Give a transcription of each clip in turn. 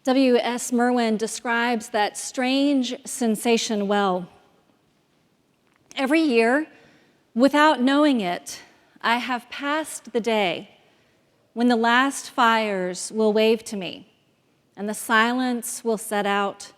W.S. Merwin describes that strange sensation well. Every year, without knowing it, I have passed the day when the last fires will wave to me and the silence will set out,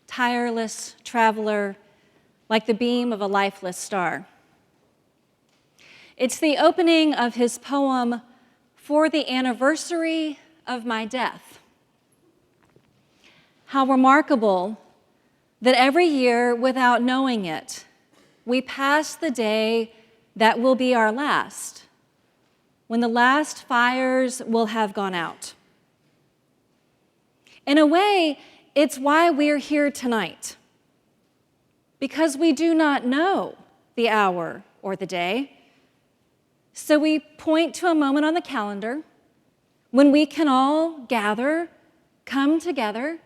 tireless traveler, like the beam of a lifeless star. It's the opening of his poem, For the Anniversary of My Death. How remarkable that every year, without knowing it, we pass the day that will be our last, when the last fires will have gone out. In a way, it's why we're here tonight, because we do not know the hour or the day. So we point to a moment on the calendar when we can all gather, come together,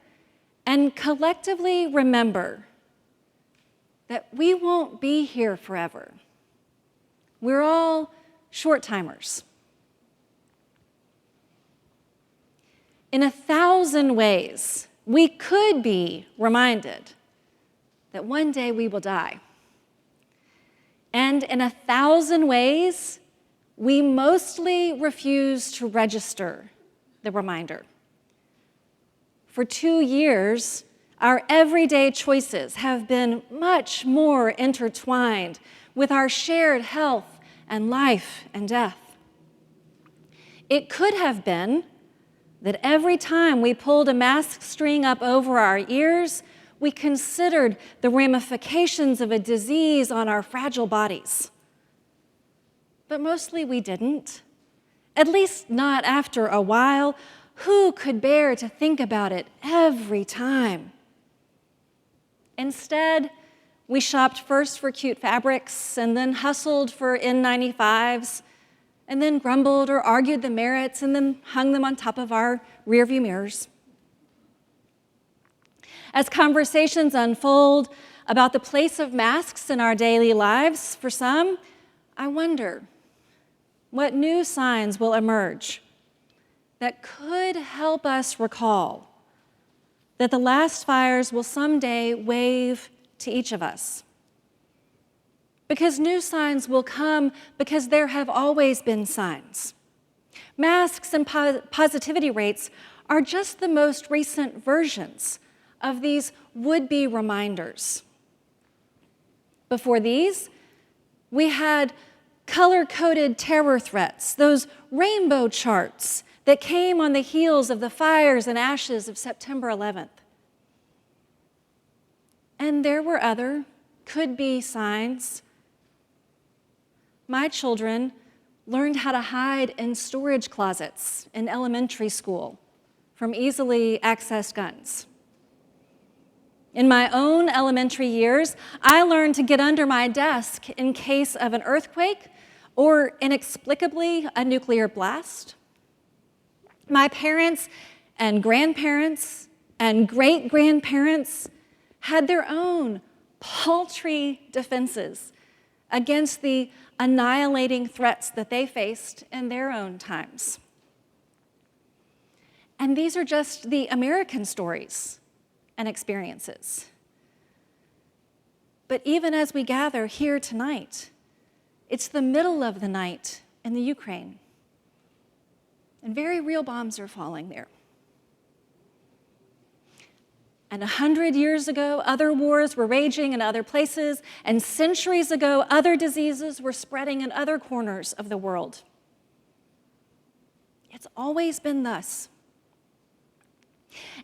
and collectively remember that we won't be here forever. We're all short-timers. In 1,000 ways, we could be reminded that one day we will die. And in 1,000 ways, we mostly refuse to register the reminder. For 2 years, our everyday choices have been much more intertwined with our shared health and life and death. It could have been that every time we pulled a mask string up over our ears, we considered the ramifications of a disease on our fragile bodies. But mostly we didn't, at least not after a while. Who could bear to think about it every time? Instead, we shopped first for cute fabrics and then hustled for N95s and then grumbled or argued the merits and then hung them on top of our rearview mirrors. As conversations unfold about the place of masks in our daily lives, for some, I wonder what new signs will emerge that could help us recall that the last fires will someday wave to each of us. Because new signs will come because there have always been signs. Masks and positivity rates are just the most recent versions of these would-be reminders. Before these, we had color-coded terror threats, those rainbow charts that came on the heels of the fires and ashes of September 11th. And there were other could-be signs. My children learned how to hide in storage closets in elementary school from easily accessed guns. In my own elementary years, I learned to get under my desk in case of an earthquake or, inexplicably, a nuclear blast. My parents and grandparents and great-grandparents had their own paltry defenses against the annihilating threats that they faced in their own times. And these are just the American stories and experiences. But even as we gather here tonight, it's the middle of the night in the Ukraine. And very real bombs are falling there. And 100 years ago, other wars were raging in other places, and centuries ago, other diseases were spreading in other corners of the world. It's always been thus.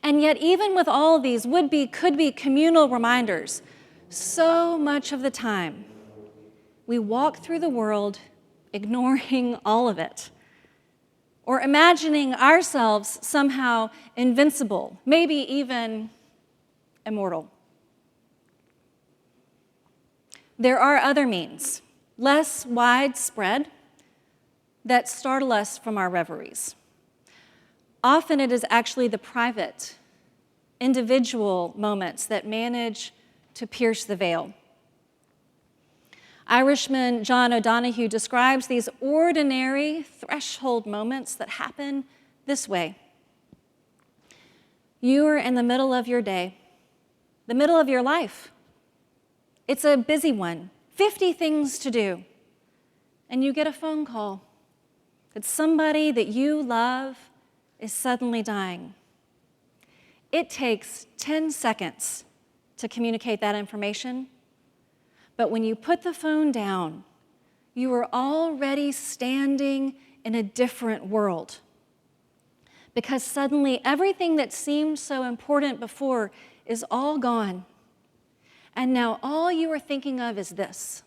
And yet, even with all these would-be, could-be communal reminders, so much of the time, we walk through the world ignoring all of it, or imagining ourselves somehow invincible, maybe even immortal. There are other means, less widespread, that startle us from our reveries. Often it is actually the private, individual moments that manage to pierce the veil. Irishman John O'Donohue describes these ordinary threshold moments that happen this way. You are in the middle of your day, the middle of your life. It's a busy one, 50 things to do, and you get a phone call that somebody that you love is suddenly dying. It takes 10 seconds to communicate that information, but when you put the phone down, you are already standing in a different world. Because suddenly everything that seemed so important before is all gone. And now all you are thinking of is this.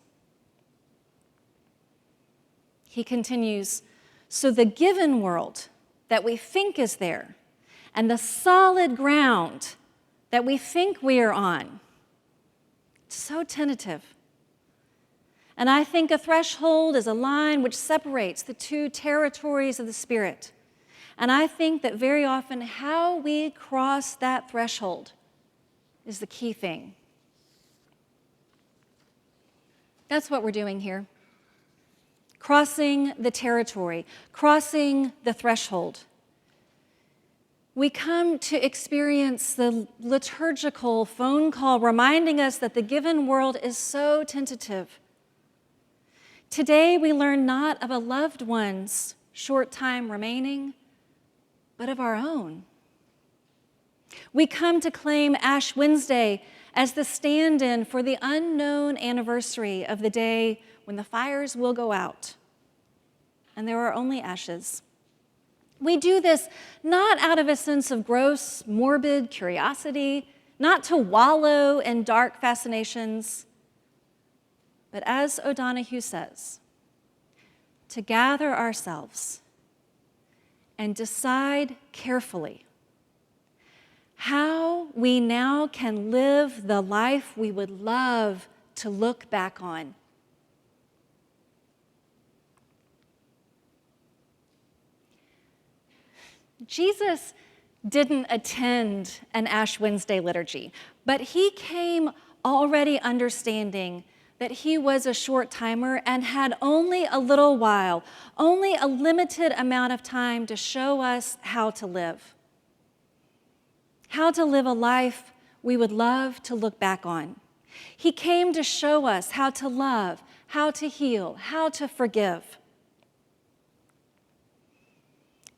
He continues, so the given world that we think is there, and the solid ground that we think we are on, it's so tentative. And I think a threshold is a line which separates the two territories of the Spirit. And I think that very often how we cross that threshold is the key thing. That's what we're doing here. Crossing the territory, crossing the threshold. We come to experience the liturgical phone call reminding us that the given world is so tentative. Today we learn not of a loved one's short time remaining, but of our own. We come to claim Ash Wednesday as the stand-in for the unknown anniversary of the day when the fires will go out and there are only ashes. We do this not out of a sense of gross, morbid curiosity, not to wallow in dark fascinations, but as O'Donohue says, to gather ourselves and decide carefully how we now can live the life we would love to look back on. Jesus didn't attend an Ash Wednesday liturgy, but he came already understanding that he was a short timer and had only a little while, only a limited amount of time to show us how to live. How to live a life we would love to look back on. He came to show us how to love, how to heal, how to forgive.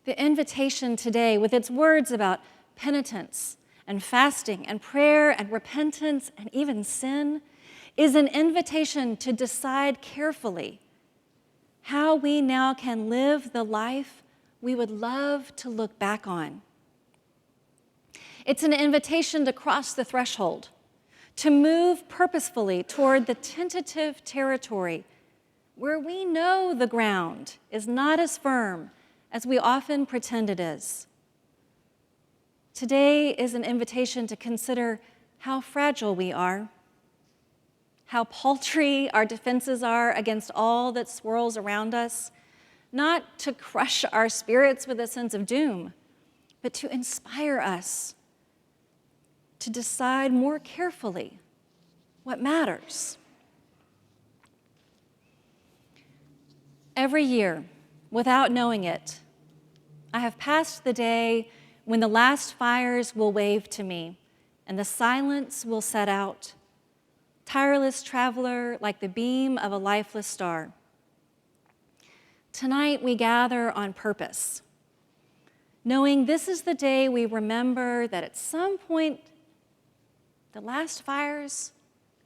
The invitation today, with its words about penitence and fasting and prayer and repentance and even sin, is an invitation to decide carefully how we now can live the life we would love to look back on. It's an invitation to cross the threshold, to move purposefully toward the tentative territory where we know the ground is not as firm as we often pretend it is. Today is an invitation to consider how fragile we are, how paltry our defenses are against all that swirls around us, not to crush our spirits with a sense of doom, but to inspire us to decide more carefully what matters. Every year, without knowing it, I have passed the day when the last fires will wave to me and the silence will set out, tireless traveler like the beam of a lifeless star. Tonight we gather on purpose, knowing this is the day we remember that at some point the last fires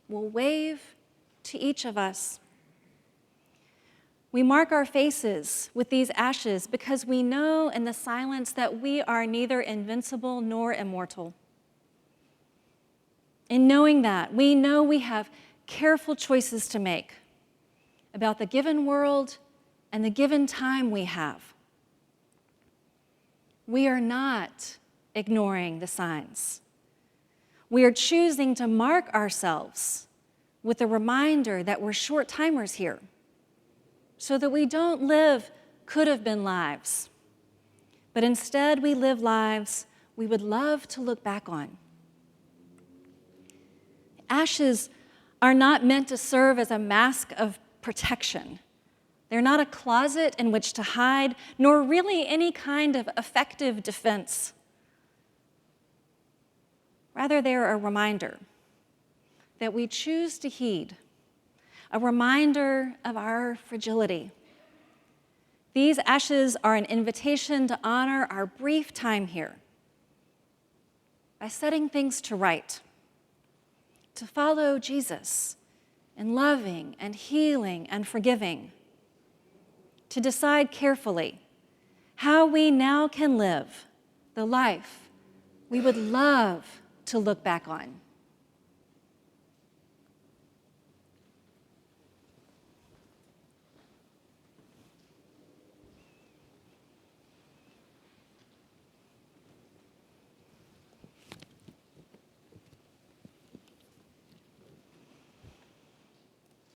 will wave to each of us. We mark our faces with these ashes because we know in the silence that we are neither invincible nor immortal. In knowing that, we know we have careful choices to make about the given world and the given time we have. We are not ignoring the signs. We are choosing to mark ourselves with a reminder that we're short timers here, so that we don't live could-have-been lives, but instead we live lives we would love to look back on. Ashes are not meant to serve as a mask of protection. They're not a closet in which to hide, nor really any kind of effective defense. Rather, they're a reminder that we choose to heed, a reminder of our fragility. These ashes are an invitation to honor our brief time here by setting things to right, to follow Jesus in loving and healing and forgiving, to decide carefully how we now can live the life we would love to look back on.